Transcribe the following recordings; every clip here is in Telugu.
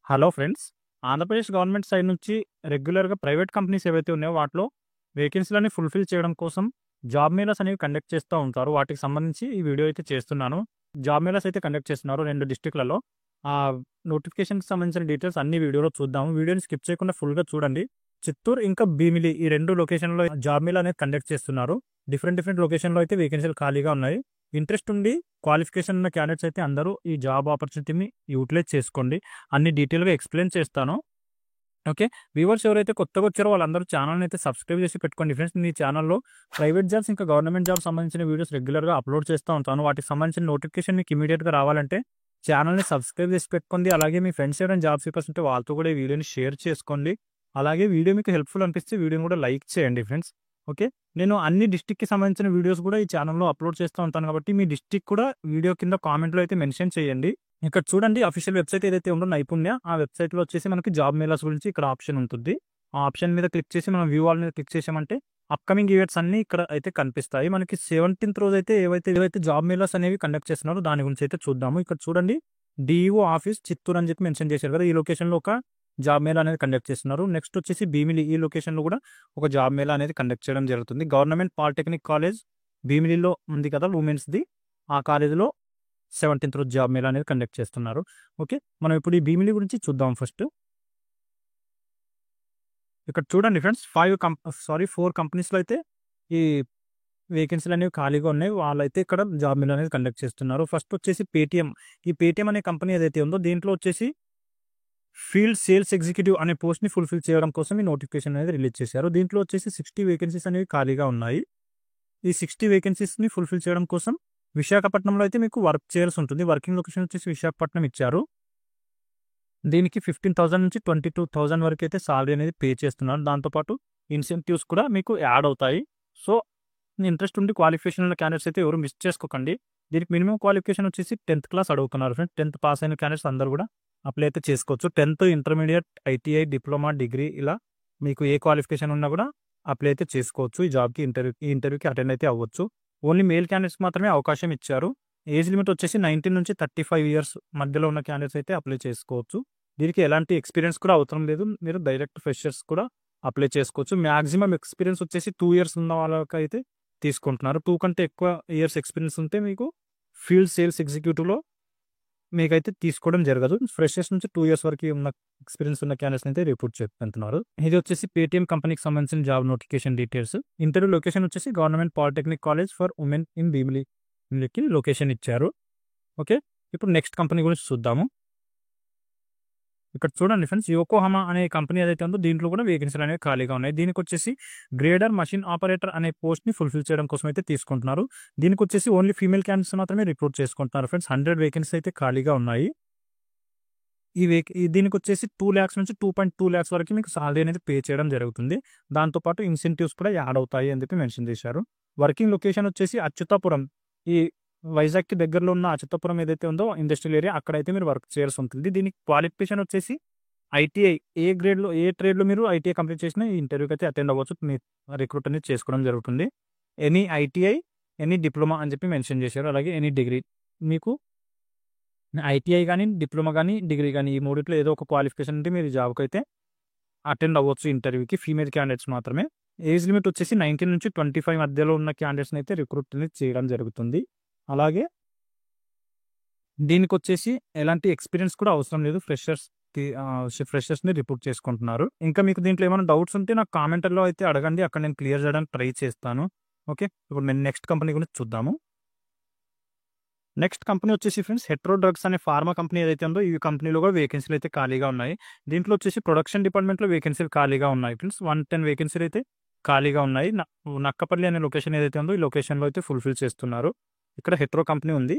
Hello friends. Andhra Pradesh government side నుంచి రెగ్యులర్‌గా ప్రైవేట్ కంపెనీస్ ఏవైతే ఉన్నాయో వాటిలో వేకెన్సీలని ఫుల్‌ఫిల్ చేయడం కోసం జాబ్ మేళాస్ అనేవి కండక్ట్ చేస్తా ఉంటారు. వాటికి సంబంధించి ఈ వీడియో అయితే చేస్తున్నాను. జాబ్ మేళాస్ అయితే కండక్ట్ చేస్తున్నారు 2 డిస్ట్రిక్ట్‌లలో. ఆ నోటిఫికేషన్‌కి సంబంధించిన డీటెయిల్స్ అన్ని వీడియోలో చూద్దాము. వీడియోని స్కిప్ చేయకుండా ఫుల్‌గా చూడండి. చిత్తూరు ఇంకా భీమిలి ఈ 2 లొకేషన్‌లో జాబ్ మేళా అనేది కండక్ట్ చేస్తున్నారు. డిఫరెంట్ లొకేషన్‌లో అయితే వేకెన్సీలు ఖాళీగా ఉన్నాయి. ఇంట్రెస్ట్ ఉండి క్వాలిఫికేషన్ ఉన్న క్యాండిడేట్స్ అయితే అందరూ ఈ జాబ్ ఆపర్చునిటీని యూటిలైజ్ చేసుకోండి. అన్ని డీటెయిల్‌గా ఎక్స్‌ప్లెయిన్ చేస్తాను. ఓకే. వ్యూవర్స్ ఎవరైతే కొత్తగా వచ్చారో వాళ్ళందరూ ఛానెల్‌ని అయితే సబ్స్క్రైబ్ చేసి పెట్టుకోండి ఫ్రెండ్స్. మీ ఛానెల్‌లో ప్రైవేట్ జాబ్స్ ఇంకా గవర్నమెంట్ జాబ్స్ సంబంధించిన వీడియోస్ రెగ్యులర్‌గా అప్‌లోడ్ చేస్తూ ఉంటాను. వాటికి సంబంధించిన నోటిఫికేషన్ మీకు ఇమ్మీడియేట్‌గా రావాలంటే ఛానెల్‌ని సబ్స్క్రైబ్ చేసి పెట్టుకోండి. అలాగే మీ ఫ్రెండ్స్ ఎవరైనా జాబ్ సీకర్స్ ఉంటే వాళ్ళతో కూడా ఈ వీడియోని షేర్ చేసుకోండి. అలాగే వీడియో మీకు హెల్ప్‌ఫుల్ అనిపిస్తే వీడియోని కూడా లైక్ చేయండి ఫ్రెండ్స్. ఓకే. నేను అన్ని డిస్ట్రిక్ట్‌కి సంబంధించిన వీడియోస్ కూడా ఈ ఛానెల్‌లో అప్‌లోడ్ చేస్తూ ఉంటాను కాబట్టి మీ డిస్ట్రిక్ట్ కూడా వీడియో కింద కామెంట్‌లో అయితే మెన్షన్ చేయండి. ఇక్కడ చూడండి అఫీషియల్ వెబ్‌సైట్ ఏదైతే ఉందో నైపుణ్య, ఆ వెబ్‌సైట్‌లో వచ్చేసి మనకి జాబ్ మేళాస్ గురించి ఇక్కడ ఆప్షన్ ఉంటుంది. ఆ ఆప్షన్ మీద క్లిక్ చేసి మనం వ్యూ ఆల్ మీద క్లిక్ చేసామంటే అప్‌కమింగ్ ఈవెంట్స్ అన్నీ ఇక్కడ అయితే కనిపిస్తాయి. మనకి 17థ్ రోజైతే ఏవైతే జాబ్ మేళాస్ అనేవి కండక్ట్ చేస్తున్నారో దాని గురించి అయితే చూద్దాము. ఇక్కడ చూడండి డీఈఓ ఆఫీస్ చిత్తూరు అని చెప్పి మెన్షన్ చేశారు కదా! ఈ లొకేషన్‌లో ఒక జాబ్ మేళా అనేది కండక్ట్ చేస్తున్నారు. నెక్స్ట్ వచ్చేసి భీమిలి ఈ లొకేషన్‌లో కూడా ఒక జాబ్ మేళా అనేది కండక్ట్ చేయడం జరుగుతుంది. గవర్నమెంట్ పాలిటెక్నిక్ కాలేజ్ భీమిలిలో ఉంది కదా! వుమెన్స్‌ది. ఆ కాలేజ్‌లో 17థ్ రోజు జాబ్ మేళా అనేది కండక్ట్ చేస్తున్నారు. ఓకే. మనం ఇప్పుడు ఈ భీమిలి గురించి చూద్దాం ఫస్ట్. ఇక్కడ చూడండి ఫ్రెండ్స్ 4 కంపెనీస్‌లో అయితే ఈ వేకెన్సీలు అనేవి ఖాళీగా ఉన్నాయి. వాళ్ళైతే ఇక్కడ జాబ్ మేళా అనేది కండక్ట్ చేస్తున్నారు. ఫస్ట్ వచ్చేసి పేటీఎం. ఈ పేటీఎం అనే కంపెనీ ఏదైతే ఉందో దీంట్లో వచ్చేసి ఫీల్డ్ సేల్స్ ఎగ్జిక్యూటివ్ అనే పోస్ట్‌ని ఫుల్‌ఫిల్ చేయడం కోసం ఈ నోటిఫికేషన్ అనేది రిలీజ్ చేశారు. దీంట్లో వచ్చేసి 60 వేకెన్సీస్ అనేవి ఖాళీగా ఉన్నాయి. ఈ 60 వేకెన్సీస్‌ని ఫుల్‌ఫిల్ చేయడం కోసం విశాఖపట్నంలో అయితే మీకు వర్క్ చేయాల్సి ఉంటుంది. వర్కింగ్ లొకేషన్ వచ్చేసి విశాఖపట్నం ఇచ్చారు. దీనికి 15,000 నుంచి 22,000 వరకు అయితే సాలరీ అనేది పే చేస్తున్నారు. దాంతో పాటు ఇన్సెంటివ్స్ కూడా మీకు యాడ్ అవుతాయి. సో, ఇంట్రెస్ట్ ఉండి క్వాలిఫికేషన్ ఉన్న క్యాండిడేట్స్ అయితే ఎవరు మిస్ చేసుకోకండి. దీనికి మినిమమ్ క్వాలిఫికేషన్ వచ్చేసి 10థ్ క్లాస్ అడుగుతున్నారు ఫ్రెండ్స్. 10థ్ పాస్ అయిన క్యాండిడేట్స్ అందరూ కూడా అప్లై అయితే చేసుకోవచ్చు. 10థ్, ఇంటర్మీడియేట్, ఐటీఐ, డిప్లొమా, డిగ్రీ ఇలా మీకు ఏ క్వాలిఫికేషన్ ఉన్నా కూడా అప్లై అయితే చేసుకోవచ్చు. ఈ జాబ్‌కి ఈ ఇంటర్వ్యూకి అటెండ్ అయితే అవ్వచ్చు. ఓన్లీ మేల్ క్యాండిడేట్స్‌కి మాత్రమే అవకాశం ఇచ్చారు. ఏజ్ లిమిట్ వచ్చేసి 19 నుంచి 35 ఇయర్స్ మధ్యలో ఉన్న క్యాండిడేట్స్ అయితే అప్లై చేసుకోవచ్చు. దీనికి ఎలాంటి ఎక్స్‌పీరియన్స్ కూడా అవసరం లేదు. మీరు డైరెక్ట్ ఫ్రెషర్స్ కూడా అప్లై చేసుకోవచ్చు. మాక్సిమం ఎక్స్‌పీరియన్స్ వచ్చేసి 2 ఇయర్స్ ఉన్న వాళ్ళకైతే తీసుకుంటున్నారు. 2 కంటే ఎక్కువ ఇయర్స్ ఎక్స్‌పీరియన్స్ ఉంటే మీకు ఫీల్డ్ సేల్స్ ఎగ్జిక్యూటివ్‌లో మీకైతే తీసుకోవడం జరగదు. ఫ్రెషర్స్ నుంచి 2 ఇయర్స్ వరకు ఉన్న ఎక్స్‌పీరియన్స్ ఉన్న క్యాండిడేట్స్‌ని అయితే రిక్రూట్ చేస్తున్నారు. ఇది వచ్చేసి పేటీఎం కంపెనీకి సంబంధించిన job notification details. Interview location వచ్చేసి government polytechnic college for women in భీమిలికి లొకేషన్ ఇచ్చారు. ఓకే. ఇప్పుడు నెక్స్ట్ కంపెనీ గురించి చూద్దాము. ఇక్కడ చూడండి ఫ్రెండ్స్ యోకోహమా అనే కంపెనీ ఏదైతే ఉందో దీంట్లో కూడా వేకెన్సీలు అనేవి ఖాళీగా ఉన్నాయి. దీనికి వచ్చేసి గ్రేడర్ మెషిన్ ఆపరేటర్ అనే పోస్ట్‌ని ఫుల్‌ఫిల్ చేయడం కోసం అయితే తీసుకుంటున్నారు. దీనికి వచ్చేసి ఓన్లీ ఫీమేల్ క్యాండిడేట్స్ మాత్రమే రిక్రూట్ చేసుకుంటున్నారు ఫ్రెండ్స్. 100 వేకెన్సీస్ అయితే ఖాళీగా ఉన్నాయి. దీనికి వచ్చేసి 2 లాక్స్ నుంచి 2.2 లాక్స్ వరకు మీకు సాలరీ అనేది పే చేయడం జరుగుతుంది. దాంతో పాటు ఇన్సెంటివ్స్ కూడా యాడ్ అవుతాయి అని చెప్పి మెన్షన్ చేశారు. వర్కింగ్ లొకేషన్ వచ్చేసి అచ్యుతాపురం. ఈ వైజాగ్‌కి దగ్గరలో ఉన్న అచ్యుతాపురం ఏదైతే ఉందో ఇండస్ట్రియల్ ఏరియా అక్కడైతే మీరు వర్క్ చేయాల్సి ఉంటుంది. దీనికి క్వాలిఫికేషన్ వచ్చేసి ఐటీఐ ఏ ట్రేడ్‌లో మీరు ఐటీఐ కంప్లీట్ చేసినా ఈ ఇంటర్వ్యూకి అయితే అటెండ్ అవ్వచ్చు. మీ రిక్రూట్ అనేది చేసుకోవడం జరుగుతుంది. ఎనీ ఐటీఐ, ఎనీ డిప్లొమా అని చెప్పి మెన్షన్ చేశారు. అలాగే ఎనీ డిగ్రీ. మీకు ఐటీఐ గాని, డిప్లొమా గాని, డిగ్రీ గాని ఈ మూడిట్లో ఏదో ఒక క్వాలిఫికేషన్ ఉంటే మీరు జాబ్‌కైతే అటెండ్ అవ్వచ్చు ఇంటర్వ్యూకి. ఫీమేల్ క్యాండిడేట్స్ మాత్రమే. ఏజ్ లిమిట్ వచ్చేసి 19 నుంచి 25 మధ్యలో ఉన్న క్యాండిడేట్స్‌ని అయితే రిక్రూట్ అనేది చేయడం జరుగుతుంది. అలాగే దీనికొచ్చేసి ఎలాంటి ఎక్స్‌పీరియన్స్ కూడా అవసరం లేదు. ఫ్రెషర్స్‌ని రిక్రూట్ చేసుకుంటున్నారు. ఇంకా మీకు దీంట్లో ఏమైనా డౌట్స్ ఉంటే నాకు కామెంట్‌లో అయితే అడగండి. అక్కడ నేను క్లియర్ చేయడానికి ట్రై చేస్తాను. ఓకే. ఇప్పుడు నేను నెక్స్ట్ కంపెనీ గురించి చూద్దాము. నెక్స్ట్ కంపెనీ వచ్చేసి ఫ్రెండ్స్ హెట్రో డ్రగ్స్ అనే ఫార్మా కంపెనీ ఏదైతే ఉందో ఈ కంపెనీలో కూడా వేకెన్సీలు అయితే ఖాళీగా ఉన్నాయి. దీంట్లో వచ్చేసి ప్రొడక్షన్ డిపార్ట్మెంట్‌లో వేకెన్సీలు ఖాళీగా ఉన్నాయి ఫ్రెండ్స్. 110 వేకెన్సీలు అయితే ఖాళీగా ఉన్నాయి. నక్కపల్లి అనే లొకేషన్ ఏదైతే ఉందో ఈ లొకేషన్‌లో అయితే ఫుల్‌ఫిల్ చేస్తున్నారు. ఇక్కడ హెట్రో కంపెనీ ఉంది.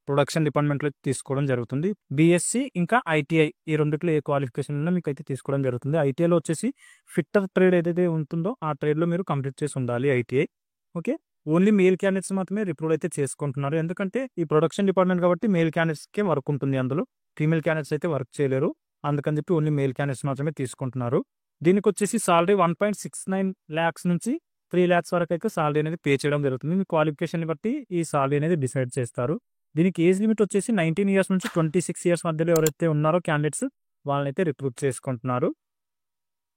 ప్రొడక్షన్ డిపార్ట్మెంట్‌లో తీసుకోవడం జరుగుతుంది. బీఎస్సీ ఇంకా ఐటీఐ ఈ రెండిట్లో ఏ క్వాలిఫికేషన్ ఉన్నా మీకైతే తీసుకోవడం జరుగుతుంది. ఐటీఐలో వచ్చేసి ఫిట్టర్ ట్రేడ్ ఏదైతే ఉంటుందో ఆ ట్రేడ్‌లో మీరు కంప్లీట్ చేసి ఉండాలి ITI. Okay. Only male candidates మాత్రమే రిక్రూట్ అయితే చేసుకుంటున్నారు. ఎందుకంటే ఈ ప్రొడక్షన్ డిపార్ట్మెంట్ కాబట్టి మేల్ క్యాండిడేట్స్‌కే వర్క్ ఉంటుంది అందులో. ఫీమేల్ క్యాండిడేట్స్ అయితే వర్క్ చేయలేరు. అందుకని చెప్పి ఓన్లీ మేల్ క్యాండిడేట్స్ మాత్రమే తీసుకుంటున్నారు. దీనికొచ్చేసి సాలరీ 1.69 లాక్స్ నుంచి 3 లాక్స్ వరకు అయితే సాలరీ అనేది పే చేయడం జరుగుతుంది. మీ క్వాలిఫికేషన్‌ని బట్టి ఈ సాలరీ అనేది డిసైడ్ చేస్తారు. దీనికి ఏజ్ లిమిట్ వచ్చేసి 19 ఇయర్స్ నుంచి 26 ఇయర్స్ మధ్యలో ఎవరైతే ఉన్నారో క్యాండిడేట్స్ వాళ్ళనైతే రిక్రూట్ చేసుకుంటున్నారు.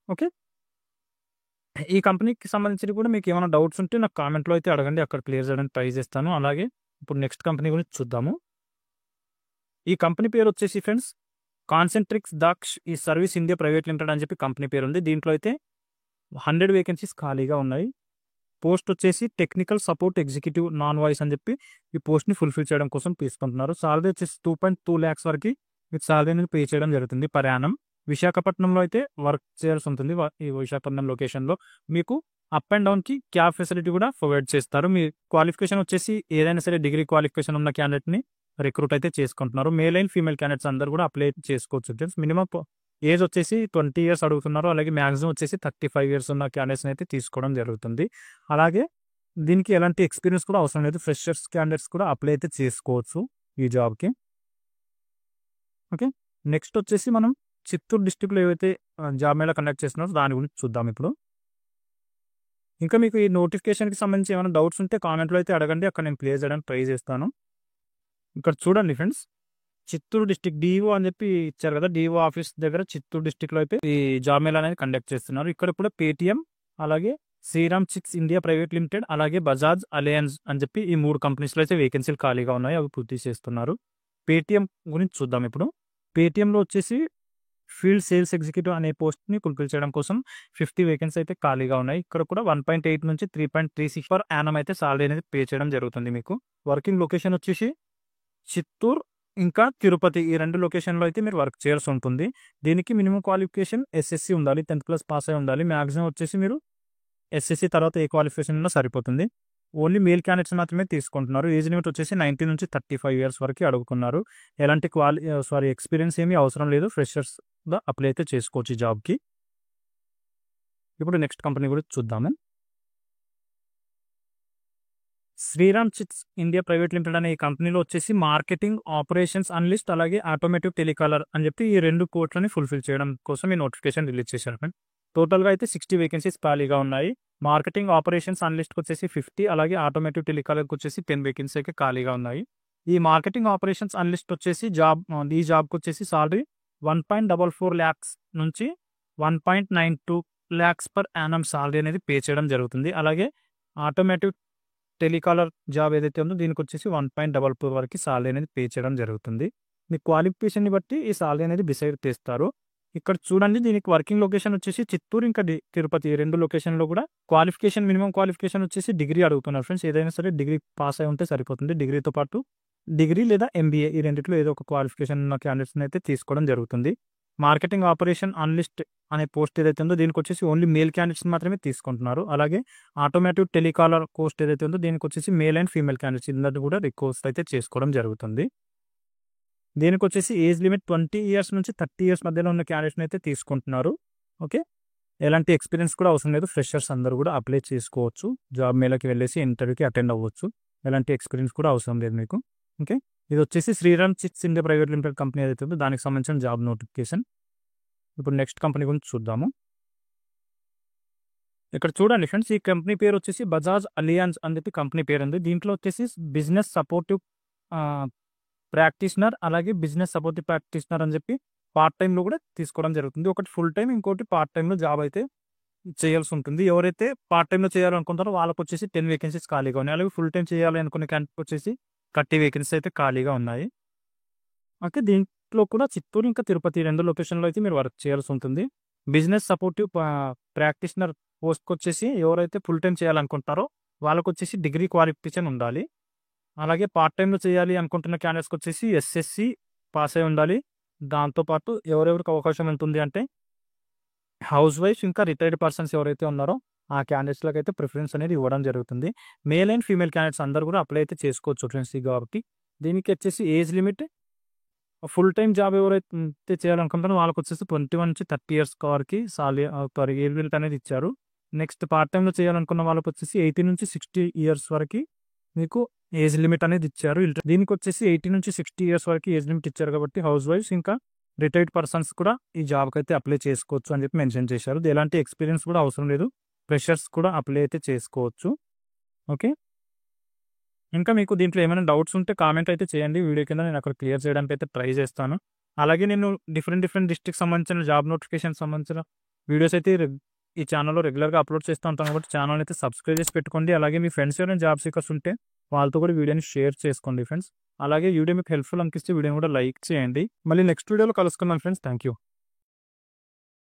ఓకే. ఈ కంపెనీకి సంబంధించి కూడా మీకు ఏమైనా డౌట్స్ ఉంటే నాకు కామెంట్‌లో అయితే అడగండి. అక్కడ క్లియర్ చేయడానికి ట్రై చేస్తాను. అలాగే ఇప్పుడు నెక్స్ట్ కంపెనీ గురించి చూద్దాము. ఈ కంపెనీ పేరొచ్చేసి ఫ్రెండ్స్ కాన్సెంట్రిక్స్ దాక్ష్ ఈ సర్వీస్ ఇండియా ప్రైవేట్ లిమిటెడ్ అని చెప్పి కంపెనీ పేరుంది. దీంట్లో అయితే 100 వేకెన్సీస్ ఖాళీగా ఉన్నాయి. పోస్ట్ వచ్చేసి technical support executive non voice అని చెప్పి ఈ పోస్ట్‌ని ఫుల్‌ఫిల్ చేయడం కోసం తీసుకుంటున్నారు. సాలరీ వచ్చేసి 2.2 లాక్స్ వరకి మీకు సాలరీ అనేది పే చేయడం జరుగుతుంది పర్ యానమ్. విశాఖపట్నంలో అయితే వర్క్ చేయాల్సి ఉంటుంది. ఈ విశాఖపట్నం లొకేషన్‌లో మీకు అప్ అండ్ డౌన్‌కి క్యాబ్ ఫెసిలిటీ కూడా ప్రొవైడ్ చేస్తారు. మీ క్వాలిఫికేషన్ వచ్చేసి ఏదైనా సరే డిగ్రీ క్వాలిఫికేషన్ ఉన్న క్యాండిడేట్‌ని రిక్రూట్ అయితే చేసుకుంటున్నారు. మేల్ అండ్ ఫీమేల్ క్యాండిడేట్స్ అందరూ కూడా అప్లై చేసుకోవచ్చు ఫ్రెండ్స్. మినిమమ్ ఏజ్ వచ్చేసి 20 ఇయర్స్ అడుగుతున్నారు. అలాగే మాక్సిమం వచ్చేసి 35 ఇయర్స్ ఉన్న క్యాండిడేట్స్‌ని అయితే తీసుకోవడం జరుగుతుంది. అలాగే దీనికి ఎలాంటి ఎక్స్పీరియన్స్ కూడా అవసరం లేదు. ఫ్రెషర్స్ క్యాండిడేట్స్ కూడా అప్లై అయితే చేసుకోవచ్చు ఈ జాబ్‌కి. ఓకే. నెక్స్ట్ వచ్చేసి మనం చిత్తూరు డిస్ట్రిక్ట్‌లో ఏవైతే జాబ్ మేళా కండక్ట్ చేస్తున్నారో దాని గురించి చూద్దాం ఇప్పుడు. ఇంకా మీకు ఈ నోటిఫికేషన్‌కి సంబంధించి ఏమైనా డౌట్స్ ఉంటే కామెంట్‌లో అయితే అడగండి. అక్కడ నేను క్లియర్ చేయడానికి ట్రై చేస్తాను. ఇక్కడ చూడండి ఫ్రెండ్స్, చిత్తూరు డిస్ట్రిక్ట్ డీఈఓ అని చెప్పి ఇచ్చారు కదా, డీఈఓ ఆఫీస్ దగ్గర చిత్తూరు డిస్ట్రిక్ట్‌లో అయితే ఈ జాబ్ మేళా అనేది కండక్ట్ చేస్తున్నారు. ఇక్కడ కూడా పేటీఎం, అలాగే Shriram chits India private limited, అలాగే బజాజ్ అలయన్స్ అని చెప్పి ఈ 3 కంపెనీస్‌లో అయితే వేకెన్సీలు ఖాళీగా ఉన్నాయి. అవి పూర్తి చేస్తున్నారు. పేటీఎం గురించి చూద్దాం ఇప్పుడు. పేటీఎంలో వచ్చేసి ఫీల్డ్ సేల్స్ ఎగ్జిక్యూటివ్ అనే పోస్ట్‌ని ఫుల్‌ఫిల్ చేయడం కోసం 50 వేకెన్సీ అయితే ఖాళీగా ఉన్నాయి. ఇక్కడ కూడా 1.8 నుంచి 3.36 పర్ యానమ్ అయితే సాలరీ అనేది పే చేయడం జరుగుతుంది మీకు. వర్కింగ్ లొకేషన్ వచ్చేసి చిత్తూరు ఇంకా తిరుపతి ఈ 2 లొకేషన్‌లో అయితే మీరు వర్క్ చేయాల్సి ఉంటుంది. దీనికి మినిమం క్వాలిఫికేషన్ ఎస్ఎస్‌సి ఉండాలి. 10th క్లాస్ పాస్ అయి ఉండాలి. మాక్సిమం వచ్చేసి మీరు ఎస్ఎస్‌సి తర్వాత ఏ క్వాలిఫికేషన్ ఉన్నా సరిపోతుంది. ఓన్లీ మేల్ క్యాండిడేట్స్ మాత్రమే తీసుకుంటున్నారు. ఏజ్ లిమిట్ వచ్చేసి 19 నుంచి 35 ఇయర్స్ వరకు అడుగుతున్నారు. ఎలాంటి ఎక్స్పీరియన్స్ ఏమీ అవసరం లేదు. ఫ్రెషర్స్‌గా అప్లై అయితే చేసుకోవచ్చు ఈ జాబ్‌కి. ఇప్పుడు నెక్స్ట్ కంపెనీ గురించి చూద్దాము. Shriram chits India private limited అనే ఈ కంపెనీలో వచ్చేసి మార్కెటింగ్ ఆపరేషన్స్ అనలిస్ట్ అలాగే ఆటోమేటివ్ టెలికాలర్ అని చెప్పి ఈ 2 పోస్టులని ఫుల్‌ఫిల్ చేయడం కోసం ఈ నోటిఫికేషన్ రిలీజ్ చేశారు ఫ్రెండ్. టోటల్‌గా అయితే 60 వేకెన్సీస్ ఖాళీగా ఉన్నాయి. మార్కెటింగ్ ఆపరేషన్స్ అనలిస్ట్‌కి వచ్చేసి 50, అలాగే ఆటోమేటివ్ టెలికాలర్‌కి వచ్చేసి 10 వేకెన్సీ అయితే ఖాళీగా ఉన్నాయి. ఈ మార్కెటింగ్ ఆపరేషన్స్ అనలిస్ట్ వచ్చేసి ఈ జాబ్‌కి వచ్చేసి సాలరీ 1.44 లాక్స్ నుంచి 1.92 లాక్స్ పర్ యానమ్ సాలరీ అనేది పే చేయడం జరుగుతుంది. అలాగే ఆటోమేటివ్ టెలికాలర్ జాబ్ ఏదైతే ఉందో దీనికి వచ్చేసి 1.44 వరకు సాలరీ అనేది పే చేయడం జరుగుతుంది. మీ క్వాలిఫికేషన్‌ని బట్టి ఈ సాలరీ అనేది డిసైడ్ చేస్తారు. ఇక్కడ చూడండి, దీనికి వర్కింగ్ లొకేషన్ వచ్చేసి చిత్తూరు ఇంకా తిరుపతి ఈ 2 లొకేషన్‌లో కూడా మినిమం క్వాలిఫికేషన్ వచ్చేసి డిగ్రీ అడుగుతున్నారు ఫ్రెండ్స్. ఏదైనా సరే డిగ్రీ పాస్ అయి ఉంటే సరిపోతుంది. డిగ్రీతో పాటు డిగ్రీ లేదా ఎంబీఏ ఈ రెండిట్లో ఏదో ఒక క్వాలిఫికేషన్ ఉన్న క్యాండిడేట్స్‌ని అయితే తీసుకోవడం జరుగుతుంది. మార్కెటింగ్ ఆపరేషన్ అనలిస్ట్ అనే పోస్ట్ ఏదైతే ఉందో దీనికి వచ్చేసి ఓన్లీ మేల్ క్యాండిడేట్స్ మాత్రమే తీసుకుంటున్నారు. అలాగే ఆటోమేటివ్ టెలికాలర్ పోస్ట్ ఏదైతే ఉందో దీనికి వచ్చేసి మేల్ అండ్ ఫీమేల్ క్యాండిడేట్స్ ఇద్దరు కూడా రిక్వెస్ట్ అయితే చేసుకోవడం జరుగుతుంది. దీనికి వచ్చేసి ఏజ్ లిమిట్ 20 ఇయర్స్ నుంచి 30 ఇయర్స్ మధ్యలో ఉన్న క్యాండిడేట్స్‌ని అయితే తీసుకుంటున్నారు. ఓకే. ఎలాంటి ఎక్స్పీరియన్స్ కూడా అవసరం లేదు. ఫ్రెషర్స్ అందరూ కూడా అప్లై చేసుకోవచ్చు. జాబ్ మేళకి వెళ్ళేసి ఇంటర్వ్యూకి అటెండ్ అవ్వచ్చు. ఎలాంటి ఎక్స్పీరియన్స్ కూడా అవసరం లేదు మీకు. ఓకే. ఇది వచ్చేసి Shriram chits India private limited company ఏదైతే ఉందో దానికి సంబంధించిన జాబ్ నోటిఫికేషన్. ఇప్పుడు నెక్స్ట్ కంపెనీ గురించి చూద్దాము. ఇక్కడ చూడండి ఫ్రెండ్స్, ఈ కంపెనీ పేరు వచ్చేసి బజాజ్ అలియాన్స్ అని చెప్పి కంపెనీ పేరు ఉంది. దీంట్లో వచ్చేసి బిజినెస్ సపోర్టివ్ ప్రాక్టీషనర్ అలాగే బిజినెస్ సపోర్టివ్ ప్రాక్టీషనర్ అని చెప్పి పార్ట్ టైంలో కూడా తీసుకోవడం జరుగుతుంది. ఒకటి ఫుల్ టైం, ఇంకోటి పార్ట్ టైంలో జాబ్ అయితే చేయాల్సి ఉంటుంది. ఎవరైతే పార్ట్ టైంలో చేయాలనుకుంటారో వాళ్ళకి వచ్చేసి 10 వేకెన్సీస్ ఖాళీగా ఉన్నాయి. అలాగే ఫుల్ టైం చేయాలి అనుకునే క్యాండిడేట్ వచ్చేసి 30 వేకెన్సీస్ అయితే ఖాళీగా ఉన్నాయి. ఓకే. దీంట్లో కూడా చిత్తూరు ఇంకా తిరుపతి 2 లొకేషన్‌లో అయితే మీరు వర్క్ చేయాల్సి ఉంటుంది. బిజినెస్ సపోర్టివ్ ప్రాక్టీషనర్ పోస్ట్‌కి వచ్చేసి ఎవరైతే ఫుల్ టైం చేయాలనుకుంటారో వాళ్ళకి వచ్చేసి డిగ్రీ క్వాలిఫికేషన్ ఉండాలి. అలాగే పార్ట్ టైంలో చేయాలి అనుకుంటున్న క్యాండిడేట్స్‌కి వచ్చేసి ఎస్ఎస్‌సి పాస్ అయి ఉండాలి. దాంతోపాటు ఎవరెవరికి అవకాశం ఉంటుంది అంటే హౌస్ వైఫ్ ఇంకా రిటైర్డ్ పర్సన్స్ ఎవరైతే ఉన్నారో ఆ క్యాండిడేట్స్‌లకి అయితే ప్రిఫరెన్స్ అనేది ఇవ్వడం జరుగుతుంది. మేల్ అండ్ ఫీమేల్ క్యాండిడేట్స్ అందరూ కూడా అప్లై అయితే చేసుకోవచ్చు ఫ్రెండ్స్ ఈ జాబ్‌కి. దీనికి వచ్చేసి age limit full time job ఎవరైతే చేయాలనుకుంటారో వాళ్ళకి వచ్చేసి 21 నుంచి 30 ఇయర్స్ వరకు ఏజ్ లిమిట్ అనేది ఇచ్చారు. నెక్స్ట్ పార్ట్ టైంలో చేయాలనుకున్న వాళ్ళకి వచ్చేసి 18 నుంచి 60 ఇయర్స్ వరకు మీకు ఏజ్ లిమిట్ అనేది ఇచ్చారు. దీనికి వచ్చేసి 18 నుంచి 60 ఇయర్స్ వరకు ఏజ్ లిమిట్ ఇచ్చారు కాబట్టి హౌస్ వైఫ్స్ ఇంకా రిటైర్డ్ పర్సన్స్ కూడా ఈ జాబ్‌కి అయితే అప్లై చేసుకోవచ్చు అని చెప్పి మెన్షన్ చేశారు. ఎలాంటి ఎక్స్పీరియన్స్ కూడా అవసరం లేదు. ఫ్రెషర్స్ కూడా అప్లై అయితే చేసుకోవచ్చు. ఓకే. ఇంకా మీకు దీంట్లో ఏమైనా డౌట్స్ ఉంటే కామెంట్ అయితే చేయండి. వీడియో కింద నేను అక్కడ క్లియర్ చేయడానికి అయితే ట్రై చేస్తాను. అలాగే నేను డిఫరెంట్ డిస్ట్రిక్ట్ సంబంధించిన జాబ్ నోటిఫికేషన్ సంబంధించిన వీడియోస్ అయితే ఈ ఛానల్‌లో రెగ్యులర్‌గా అప్లోడ్ చేస్తూ ఉంటాను కాబట్టి ఛానల్ అయితే సబ్స్క్రైబ్ చేసి పెట్టుకోండి. అలాగే మీ ఫ్రెండ్స్ ఎవరైనా జాబ్ సీకర్స్ ఉంటే వాళ్ళతో కూడా వీడియోని షేర్ చేసుకోండి ఫ్రెండ్స్. అలాగే వీడియో మీకు హెల్ప్‌ఫుల్ అనిపిస్తే వీడియోని కూడా లైక్ చేయండి. మళ్ళీ నెక్స్ట్ వీడియోలో కలుసుకుందాం ఫ్రెండ్స్. Thank you.